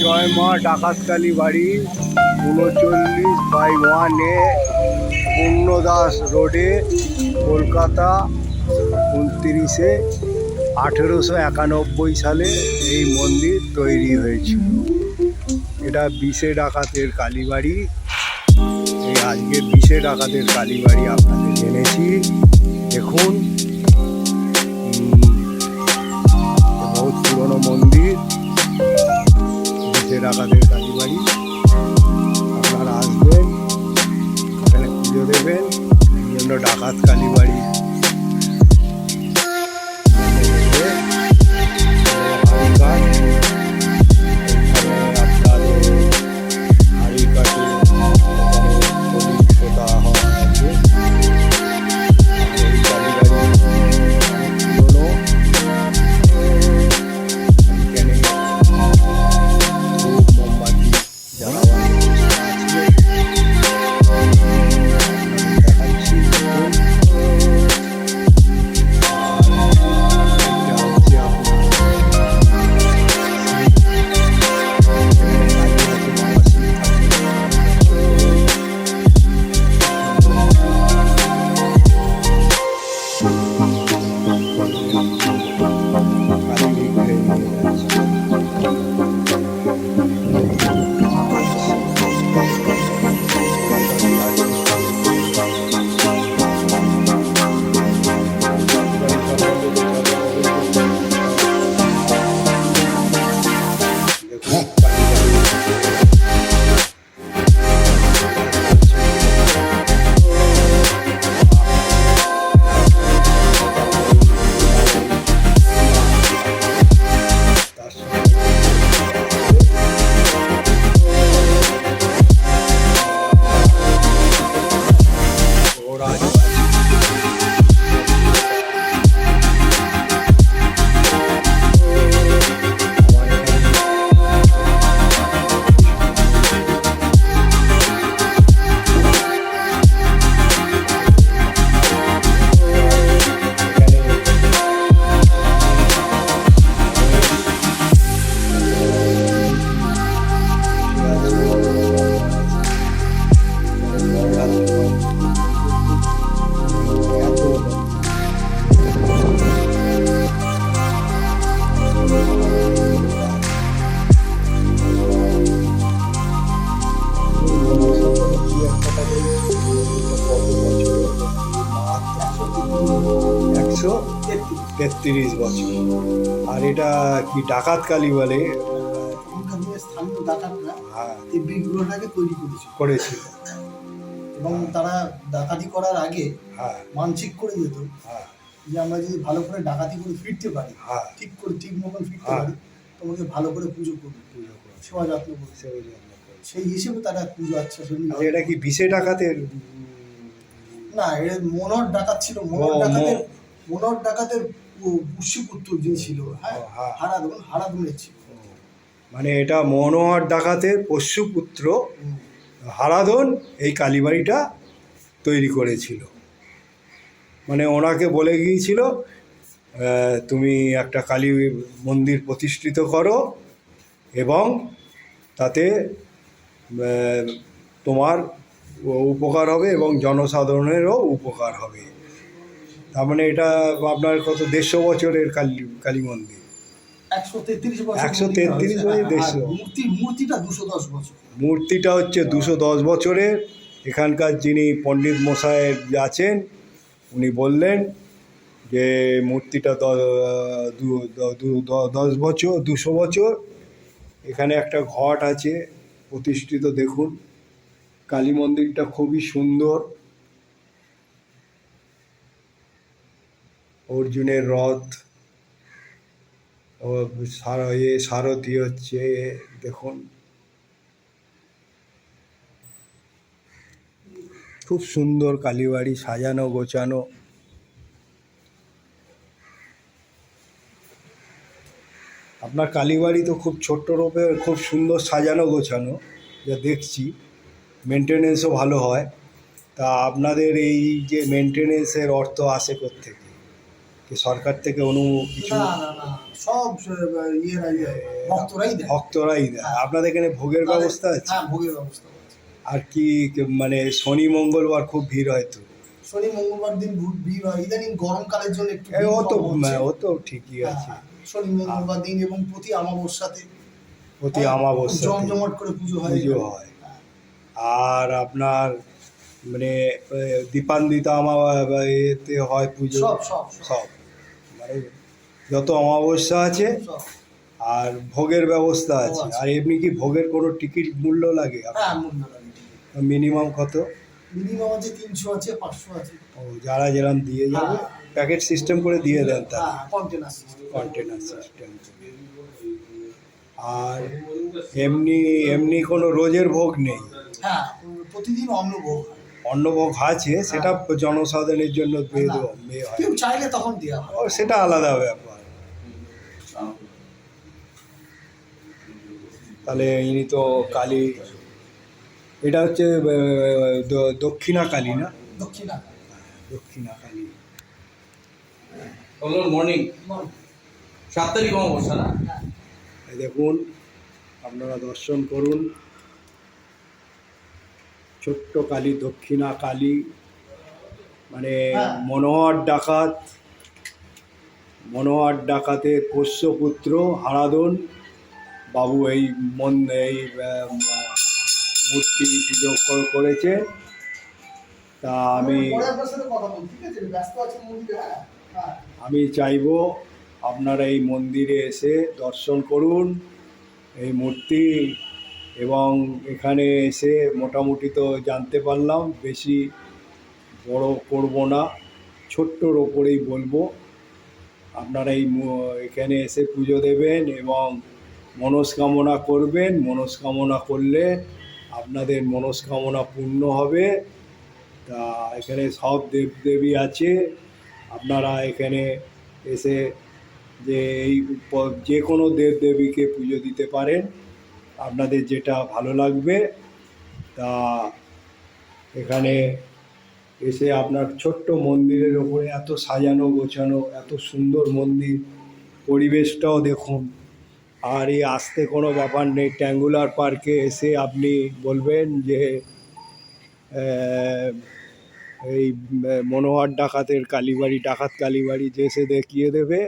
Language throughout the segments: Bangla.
জয় মা ডাকাতকালী বাড়ি 39/1 পূর্ণদাস রোডে, কলকাতা 29-এ 1891 সালে এই মন্দির তৈরি হয়েছিল। এটা 20 ডাকাতের কালীবাড়ি। এই আজকে 20 ডাকাতের কালীবাড়ি আপনাদের জেনেছি। দেখুন, বহুত পুরনো মন্দির, 20 ডাকাতের কালীবাড়ি। আপনারা আসবেন, এখানে পুজো দেবেন। এই জন্য ডাকাত কালীবাড়ি। একশো 33 বছর। আর এটা কি ডাকাত কালী বলে? স্থানীয় ডাকাতরা এই বিগ্রহটাকে তৈরি করেছিল এবং তারা ডাকাতি করার আগে মানসিক করে যেত যে আমরা যদি ভালো করে ডাকাতি করে ফিরতে পারি, ঠিক মতন ফিরতে পারি, তোমাকে ভালো করে পুজো করবো, সেবা যত্ন করবো। সেই হিসেবে তারা পুজো। আচ্ছা, এটা কি 20 ডাকাতের? না, এটা মনোহর ডাকাত ছিল। মনোহর ডাকাতের পুষ্যপুত্র যে ছিল, হারাধনের ছিল। মানে এটা মনোহর ডাকাতের পোষ্যপুত্র হারাধন এই কালীবাড়িটা তৈরি করেছিল। মানে ওনাকে বলে গিয়েছিল, তুমি একটা কালী মন্দির প্রতিষ্ঠিত করো এবং তাতে তোমার উপকার হবে এবং জনসাধারণেরও উপকার হবে। তার মানে এটা আপনার কত 150 বছরের কালী মন্দির। 133 বছর। মূর্তিটা 210 বছর। মূর্তিটা হচ্ছে 210 বছরের। এখানকার যিনি পণ্ডিত মশাই আছেন উনি বললেন যে মূর্তিটা 200 বছর। এখানে একটা ঘট আছে প্রতিষ্ঠিত। দেখুন, কালী মন্দিরটা খুবই সুন্দর। অর্জুনের রথ, সারথি হচ্ছে, দেখুন খুব সুন্দর কালীবাড়ি, সাজানো গোছানো। আপনার কালীবাড়ি তো খুব ছোট্ট রূপে খুব সুন্দর সাজানো গোছানো, যা দেখছি। মেনটেনেন্সও ভালো হয়। তা আপনাদের এই যে মেনটেনেন্সের অর্থ আসে কোত্থেকে? কি সরকার থেকে কিছু না না না, সব ইয়েরাই দেয়, ভক্তরাই দেয়। ভক্তরাই দেয়? আপনাদের এখানে ভোগের ব্যবস্থা আছে? হ্যাঁ, ভোগের ব্যবস্থা আছে। আর কি মানে শনি মঙ্গলবার খুব ভিড় হয় তো? শনি মঙ্গলবার দিন ভিড় হয়, ইদানিং গরমকালের জন্য একটু ও ভিড় তো কম হচ্ছে। ও তো ঠিকই আছে। হ্যাঁ, শনি মঙ্গলবার দিন এবং প্রতি অমাবস্যাতে প্রতি অমাবস্যা জমজমাট করে পুজো হয়। পুজো হয়। আর আপনার মানে দীপান্বিতা এতে হয় পুজো? সব সব সব মানে যত অমাবস্যা আছে। সব। আর ভোগের ব্যবস্থা ও আছে? আচ্ছা। আর এমনি কি ভোগের কোনো টিকিট মূল্য লাগে? হ্যাঁ, মূল্য লাগে। মিনিমাম কত? মিনিমাম আছে 300 আছে, 500 আছে। ও, যারা যেরকম দিয়ে যাবে প্যাকেট সিস্টেম করে দিয়ে দেন তা? হ্যাঁ, কন্টেনার সিস্টেম। Container system. আর এমনি এমনি কোনো রোজের ভোগ নেই? হ্যাঁ, প্রতিদিন অন্নভোগ হয়। অন্নভোগ আছে, সেটা জনসাধারণের জন্য দিয়ে দেওয়া হয়? কেউ চাইলে তখন দেওয়া হয়। ও, সেটা আলাদা ব্যাপার। তাহলে ইনি তো কালী, এটা হচ্ছে দক্ষিণা কালী না? দক্ষিণা। দক্ষিণা কালী। মর্নিং 7 তারিখ অমাবস্যা না? এই দেখুন, আপনারা দর্শন করুন, ছোট্ট কালী, দক্ষিণা কালী, মানে মনোহর ডাকাতের পোষ্যপুত্র হারাধন বাবু এই মূর্তি পুজো করেছে। তা আমি চাইবো আপনারা এই মন্দিরে এসে দর্শন করুন এই মূর্তি, এবং এখানে এসে মোটামুটি তো জানতে পারলাম, বেশি বড় করব না, ছোট্টর ওপরেই বলবো। আপনারা এখানে এসে পুজো দেবেন এবং মনস্কামনা করবেন। মনস্কামনা করলে আপনাদের মনস্কামনা পূর্ণ হবে। তা এখানে সব দেবদেবী আছে, আপনারা এখানে এসে যে কোনো দেবদেবীকে পুজো দিতে পারেন, আপনাদের যেটা ভালো লাগবে। তা এখানে এসে আপনার ছোট্ট মন্দিরের ওপরে এত সাজানো গোছানো, এত সুন্দর মন্দির, পরিবেশটাও দেখুন। আর এই আসতে কোনো ব্যাপার নেই, ট্যাঙ্গুলার পার্কে এসে আপনি বলবেন যে এই মনোহর ডাকাতের কালীবাড়ি, ডাকাত কালীবাড়ি, যে এসে দেখিয়ে দেবে।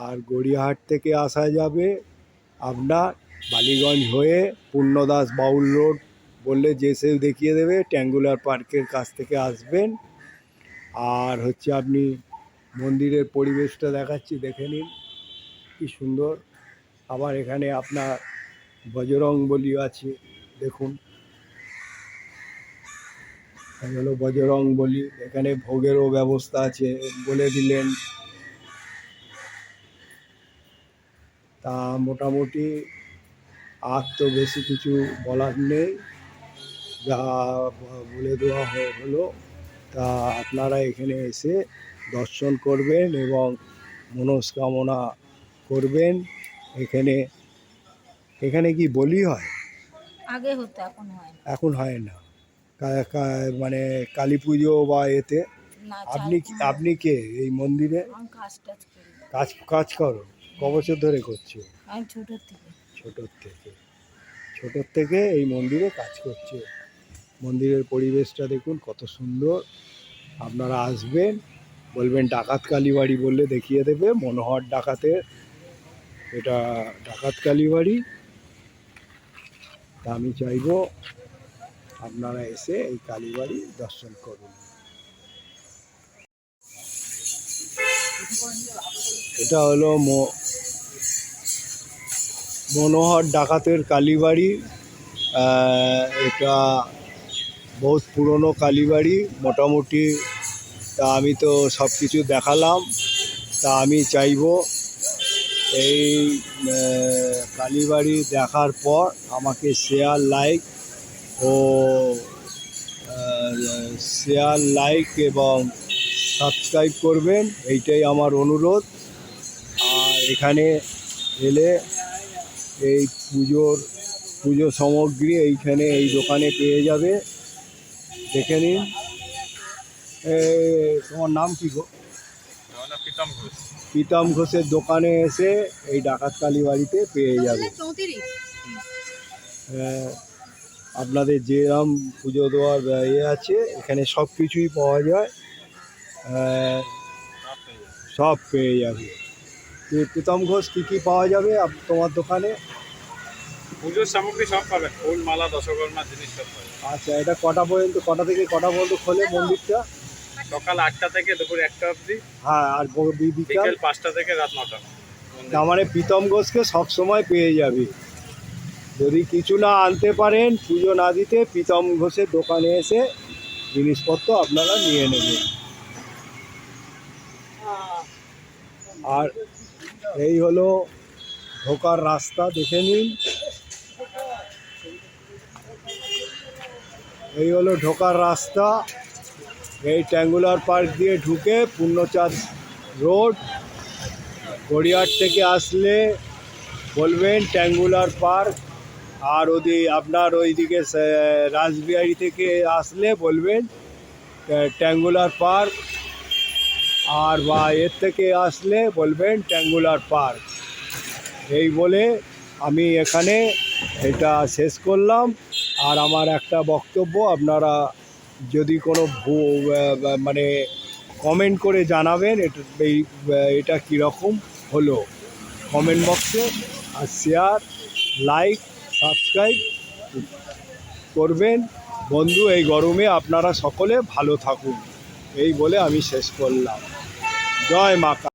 আর গড়িয়াহাট থেকে আসা যাবে আপনার বালিগঞ্জ হয়ে পূর্ণদাস বাউল রোড বললে যে সে দেখিয়ে দেবে, ট্যাঙ্গুলার পার্কের কাছ থেকে আসবেন। আর হচ্ছে আপনি মন্দিরের পরিবেশটা দেখাচ্ছি, দেখে নিন কি সুন্দর। আবার এখানে আপনার বজরংবলী আছে, দেখুন, এই হলো বজরংবলী। এখানে ভোগেরও ব্যবস্থা আছে বলে দিলেন। তা মোটামুটি আর তো বেশি কিছু বলার নেই, যা বলে দেওয়া হলো। তা আপনারা এখানে এসে দর্শন করবেন এবং মনস্কামনা করবেন। এখানে কি বলি হয়? আগে হতো, এখন হয় না। এখন হয় না, মানে কালী পুজো বা এতে। না, আপনি কে এই মন্দিরে? আমি কাজ টাজ করি। কাজ করো? ক বছর ধরে করছো? আমি ছোটোর থেকে। ছোটোর থেকে এই মন্দিরে কাজ করছে। মন্দিরের পরিবেশটা দেখুন কত সুন্দর। আপনারা আসবেন, বলবেন ডাকাত কালীবাড়ি বললে দেখিয়ে দেবে, মনোহর ডাকাতের, এটা ডাকাত কালীবাড়ি। তা আমি চাইবো আপনারা এসে এই কালীবাড়ি দর্শন করুন। এটা হলো মনোহর ডাকাতের কালীবাড়ি। এটা বহুত পুরনো কালীবাড়ি মোটামুটি। তা আমি তো সব কিছু দেখালাম। তা আমি চাইবো এই কালীবাড়ি দেখার পর আমাকে শেয়ার, লাইক এবং সাবস্ক্রাইব করবেন, এইটাই আমার অনুরোধ। আর এখানে এলে এই পুজো সামগ্রী এইখানে এই দোকানে পেয়ে যাবে, দেখে নিন। তোমার নাম কি গো? প্রীতম ঘোষের দোকানে এসে এই ডাকাত কালীবাড়িতে পেয়ে যাবে। আপনাদের যেরকম পুজো দেওয়ার ইয়ে আছে এখানে সব কিছুই পাওয়া যায়, সব পেয়ে যাবে। প্রীতম ঘোষ কী কী পাওয়া যাবে তোমার দোকানে? পুজোর সামগ্রী সব পাবেন, ফুল মালা দশকর্মা জিনিস সব পাবেন। আচ্ছা, এটা কটা থেকে কটা পর্যন্ত খোলে মন্দিরটা? সকাল 8টা থেকে দুপুর 1টা অবধি। হ্যাঁ, আর বিকাল বিকেল 5টা থেকে রাত 9টা। তার মানে প্রীতম ঘোষকে সবসময় পেয়ে যাবে। যদি কিছু না আনতে পারেন, পুজো না দিতে, প্রীতম ঘোষের দোকানে এসে জিনিসপত্র আপনারা নিয়ে নেবেন। আর এই হলো ঢোকার রাস্তা, দেখে নিন। এই হলো ঢোকার রাস্তা। এই ট্যাঙ্গুলার পার্ক দিয়ে ঢুকে পূর্ণচাঁদ রোড। গড়িয়াহাট থেকে আসলে বলবেন ট্যাঙ্গুলার পার্ক, আর আপনার ওইদিকে রাসবিহারি থেকে আসলে বলবেন ট্যাঙ্গুলার পার্ক, আর বা এর থেকে আসলে বলবেন ট্যাঙ্গুলার পার্ক। এই বলে আমি এখানে এটা শেষ করলাম। আর আমার একটা বক্তব্য, আপনারা যদি কোনো মানে কমেন্ট করে জানাবেন এটা কীরকম হলো কমেন্ট বক্সে, আর শেয়ার, লাইক, সাবস্ক্রাইব করবেন। বন্ধু, এই গরমে আপনারা সকলে ভালো থাকুন, এই বলে আমি শেষ করলাম। জয় মা।